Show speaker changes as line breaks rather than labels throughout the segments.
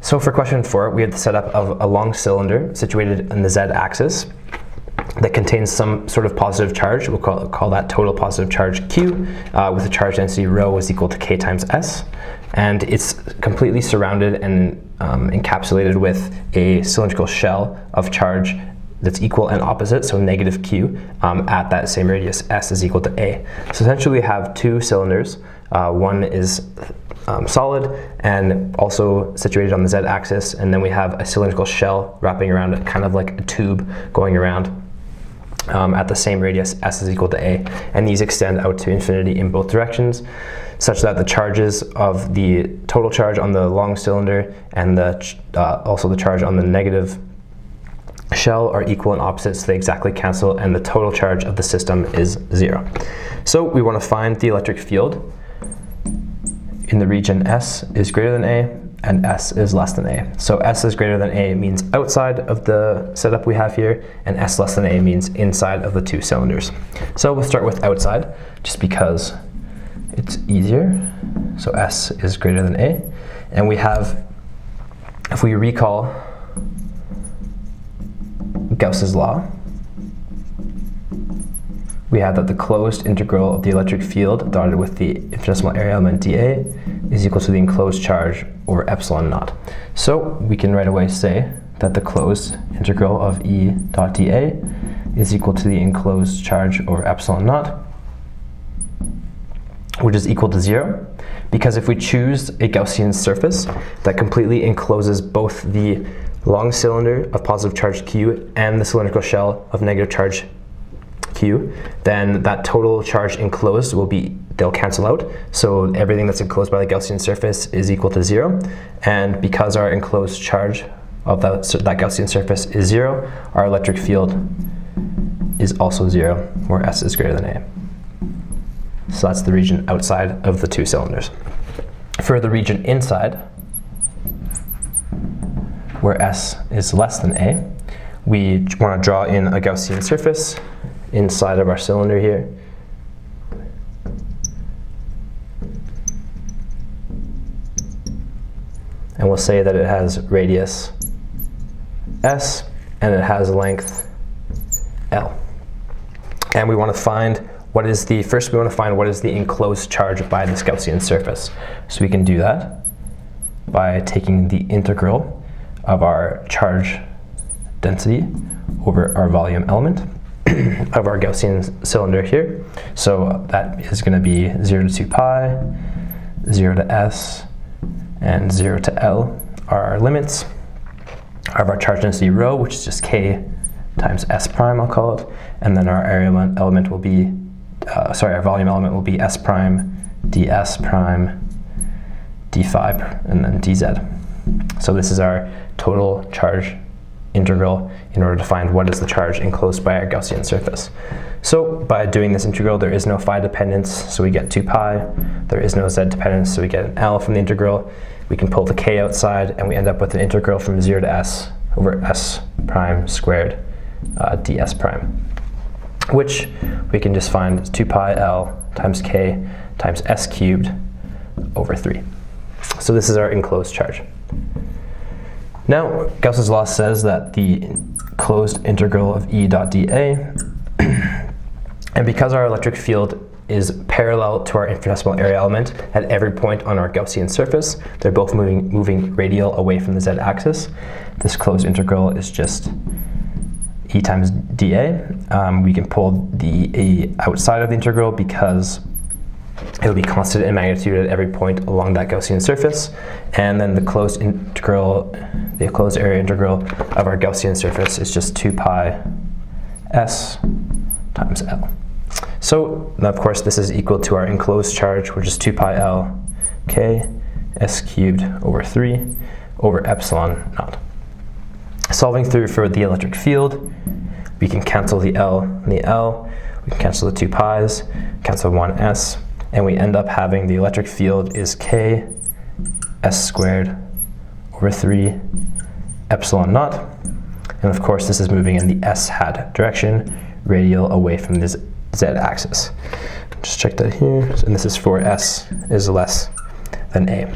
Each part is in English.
So for question 4, we have the setup of a long cylinder situated in the z-axis that contains some sort of positive charge. We'll call that total positive charge Q, with a charge density rho is equal to K times S. And it's completely surrounded and encapsulated with a cylindrical shell of charge that's equal and opposite, so negative Q, at that same radius, S is equal to A. So essentially we have two cylinders. One is solid and also situated on the z-axis, and then we have a cylindrical shell wrapping around it, kind of like a tube going around at the same radius, S is equal to A, and these extend out to infinity in both directions, such that the charges of the total charge on the long cylinder and also the charge on the negative shell are equal and opposite, so they exactly cancel, and the total charge of the system is 0. So we want to find the electric field in the region S is greater than A and S is less than A. So S is greater than A means outside of the setup we have here, and S less than A means inside of the two cylinders. So we'll start with outside, just because it's easier. So S is greater than A, and we have, if we recall Gauss's law, we have that the closed integral of the electric field dotted with the infinitesimal area element dA is equal to the enclosed charge over epsilon naught. So we can right away say that the closed integral of E dot dA is equal to the enclosed charge over epsilon naught, which is equal to 0, because if we choose a Gaussian surface that completely encloses both the long cylinder of positive charge Q and the cylindrical shell of negative charge Q, then that total charge enclosed they'll cancel out. So everything that's enclosed by the Gaussian surface is equal to 0. And because our enclosed charge of that Gaussian surface is 0, our electric field is also 0, where S is greater than A. So that's the region outside of the two cylinders. For the region inside, where S is less than A, we want to draw in a Gaussian surface inside of our cylinder here. And we'll say that it has radius S and it has length L. And we want to find what is the enclosed charge by this Gaussian surface. So we can do that by taking the integral of our charge density over our volume element of our Gaussian cylinder here. So that is going to be 0 to 2 pi, 0 to S, and 0 to L are our limits of our charge density rho, which is just K times S prime, I'll call it, and then our area element will be, our volume element will be S prime, ds prime, d phi, and then dz. So this is our total charge integral in order to find what is the charge enclosed by our Gaussian surface. So by doing this integral, there is no phi dependence, so we get 2 pi. There is no z dependence, so we get an L from the integral. We can pull the k outside, and we end up with an integral from 0 to s over s prime squared ds prime, which we can just find as 2 pi L times k times s cubed over 3. So this is our enclosed charge. Now, Gauss's law says that the closed integral of E dot dA, and because our electric field is parallel to our infinitesimal area element at every point on our Gaussian surface, they're both moving radial away from the z-axis. This closed integral is just E times dA. We can pull the A outside of the integral because it will be constant in magnitude at every point along that Gaussian surface, and then the closed area integral of our Gaussian surface is just 2 pi S times L. So, of course, this is equal to our enclosed charge, which is 2 pi L K S cubed over 3 over epsilon naught. Solving through for the electric field, we can cancel the L and the L, we can cancel the 2 pi's, cancel 1 S, and we end up having the electric field is K S squared over 3 epsilon naught. And of course, this is moving in the S hat direction, radial away from this z-axis. Just check that here. And this is for S is less than A.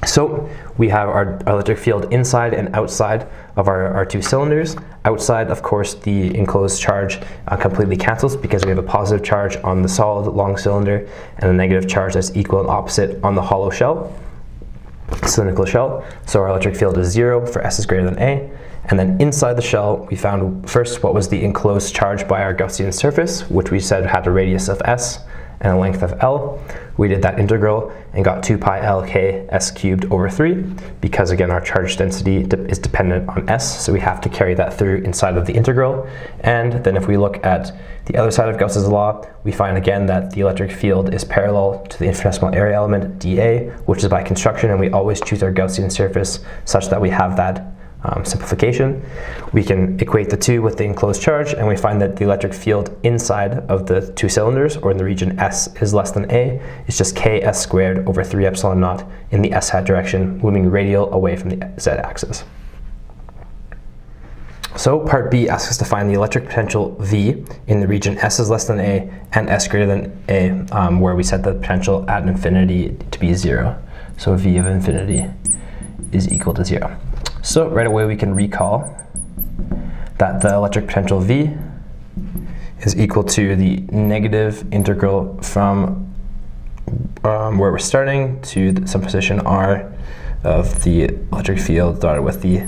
So we have our electric field inside and outside of our two cylinders. Outside, of course, the enclosed charge completely cancels because we have a positive charge on the solid long cylinder and a negative charge that's equal and opposite on the hollow shell, cylindrical shell. So our electric field is 0 for S is greater than A. And then inside the shell, we found first what was the enclosed charge by our Gaussian surface, which we said had a radius of S and a length of L. We did that integral and got 2 pi L K S cubed over 3, because again our charge density is dependent on S, so we have to carry that through inside of the integral. And then if we look at the other side of Gauss's law, we find again that the electric field is parallel to the infinitesimal area element dA, which is by construction, and we always choose our Gaussian surface such that we have that simplification. We can equate the two with the enclosed charge, and we find that the electric field inside of the two cylinders, or in the region S, is less than A. It's just Ks squared over 3 epsilon naught in the S hat direction, moving radial away from the Z axis. So part B asks us to find the electric potential V in the region S is less than A and S greater than A, where we set the potential at infinity to be 0. So V of infinity is equal to 0. So right away we can recall that the electric potential V is equal to the negative integral from where we're starting to some position R of the electric field dotted with the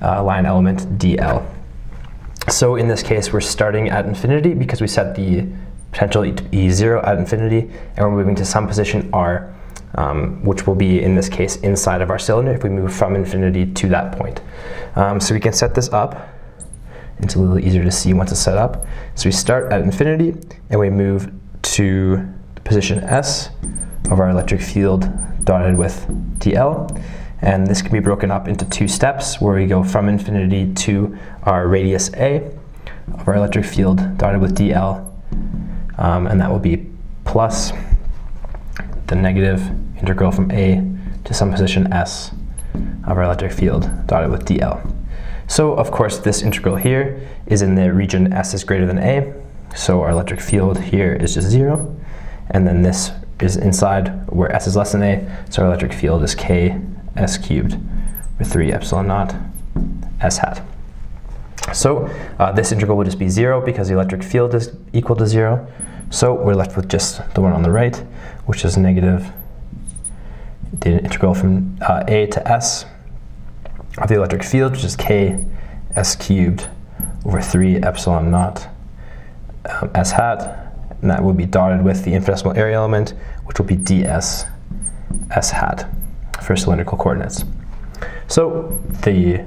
line element dl. So in this case we're starting at infinity because we set the potential to be 0 at infinity, and we're moving to some position R, which will be, in this case, inside of our cylinder if we move from infinity to that point. So we can set this up. It's a little easier to see once it's set up. So we start at infinity and we move to position S of our electric field dotted with dl. And this can be broken up into 2 steps where we go from infinity to our radius A of our electric field dotted with dl, and that will be plus the negative integral from A to some position S of our electric field dotted with dl. So of course this integral here is in the region S is greater than A, so our electric field here is just 0, and then this is inside where S is less than A, so our electric field is K S cubed with 3 epsilon naught S hat. So this integral will just be 0 because the electric field is equal to 0. So we're left with just the one on the right, which is negative the integral from A to S of the electric field, which is K S cubed over 3 epsilon naught S hat, and that will be dotted with the infinitesimal area element, which will be ds S hat for cylindrical coordinates. So the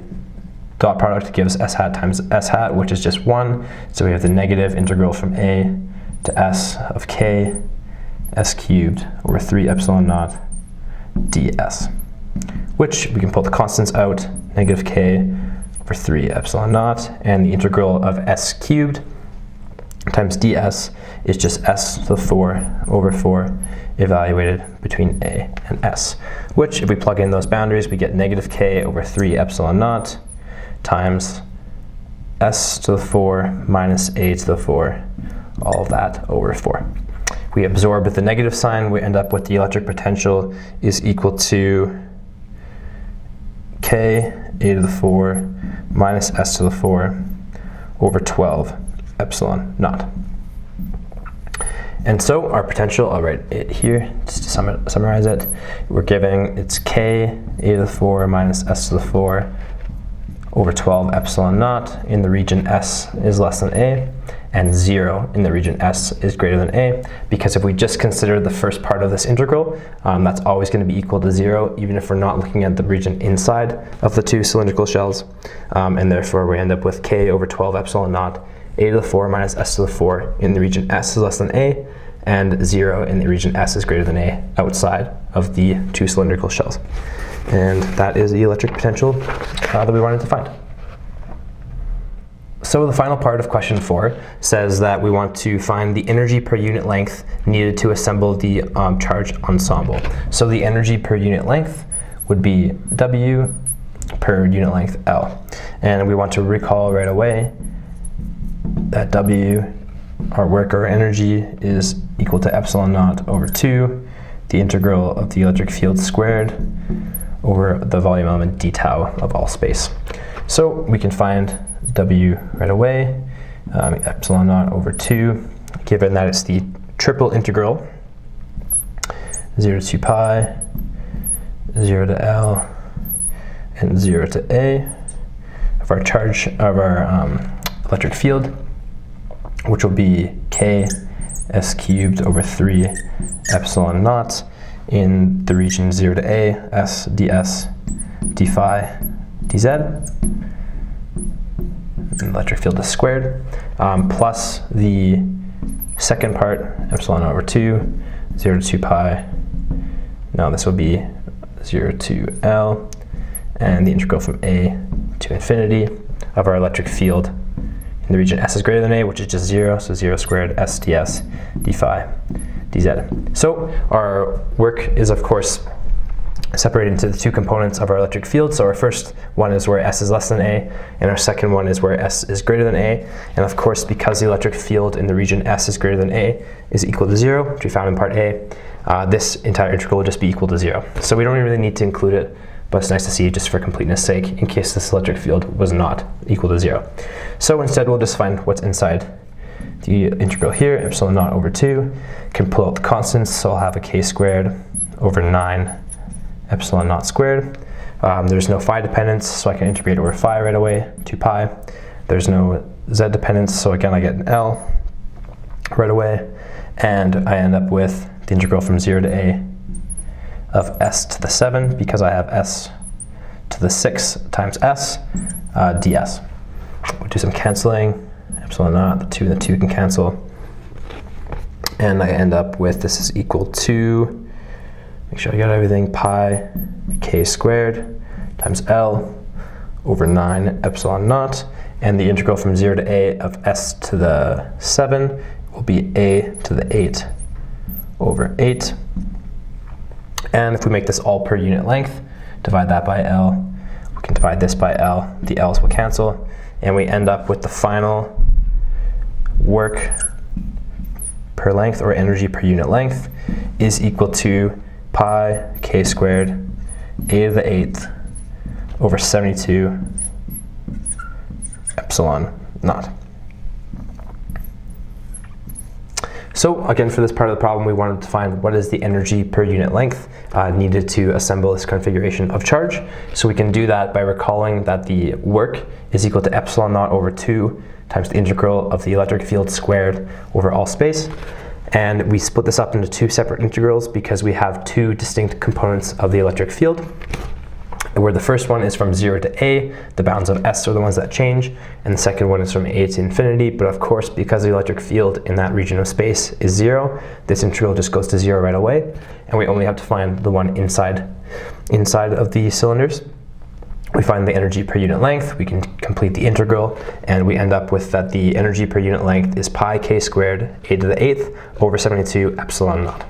dot product gives S hat times S hat, which is just 1. So we have the negative integral from A to S of K S cubed over 3 epsilon naught ds, which we can pull the constants out, negative K over 3 epsilon naught, and the integral of S cubed times ds is just S to the 4 over 4 evaluated between A and S, which if we plug in those boundaries we get negative K over 3 epsilon naught times S to the 4 minus A to the 4, all of that over 4. We absorb with the negative sign, we end up with the electric potential is equal to K A to the 4 minus S to the 4 over 12 epsilon naught. And so our potential, I'll write it here just to summarize it. We're giving it's K A to the 4 minus S to the 4 over 12 epsilon naught in the region S is less than A, and 0 in the region S is greater than A, because if we just consider the first part of this integral, that's always going to be equal to 0, even if we're not looking at the region inside of the two cylindrical shells, and therefore we end up with K over 12 epsilon naught A to the 4 minus S to the 4 in the region S is less than A, and 0 in the region S is greater than A outside of the two cylindrical shells. And that is the electric potential that we wanted to find. So the final part of question 4 says that we want to find the energy per unit length needed to assemble the charge ensemble. So the energy per unit length would be W per unit length L. And we want to recall right away that W, our work or energy, is equal to epsilon naught over 2, the integral of the electric field squared over the volume element d tau of all space. So we can find W right away, epsilon naught over 2, given that it's the triple integral 0 to 2 pi, 0 to L, and 0 to A of our charge of our electric field, which will be K S cubed over 3 epsilon naught in the region 0 to A, S ds, d phi, dz. And the electric field is squared, plus the second part, epsilon over 2, 0 to 2 pi. Now this will be 0 to L, and the integral from A to infinity of our electric field in the region S is greater than A, which is just 0, so 0 squared S ds, d phi, dz. So our work is, of course, separated into the two components of our electric field. So our first one is where S is less than A, and our second one is where S is greater than A. And of course, because the electric field in the region S is greater than A is equal to 0, which we found in part A, this entire integral will just be equal to 0. So we don't really need to include it, but it's nice to see just for completeness sake in case this electric field was not equal to 0. So instead we'll just find what's inside the integral here, epsilon naught over 2. Can pull out the constants, so I'll have a k squared over 9 epsilon naught squared. There's no phi dependence, so I can integrate over phi right away, 2 pi. There's no z dependence, so again I get an L right away. And I end up with the integral from 0 to A of s to the 7, because I have s to the 6 times s ds. We'll do some canceling. Epsilon naught, the 2 and the 2 can cancel. And I end up with, this is equal to, make sure I got everything, pi k squared times L over 9 epsilon naught. And the integral from 0 to A of s to the 7 will be a to the 8 over 8. And if we make this all per unit length, divide that by L, we can divide this by L, the L's will cancel, and we end up with the final work per length, or energy per unit length, is equal to pi k squared a to the 8th over 72 epsilon naught. So again, for this part of the problem, we wanted to find what is the energy per unit length needed to assemble this configuration of charge. So we can do that by recalling that the work is equal to epsilon naught over 2 times the integral of the electric field squared over all space. And we split this up into two separate integrals because we have two distinct components of the electric field, where the first one is from 0 to A, the bounds of S are the ones that change, and the second one is from A to infinity. But of course, because the electric field in that region of space is 0, this integral just goes to 0 right away, and we only have to find the one inside of the cylinders. We find the energy per unit length, we can complete the integral, and we end up with that the energy per unit length is pi k squared a to the 8th over 72 epsilon naught.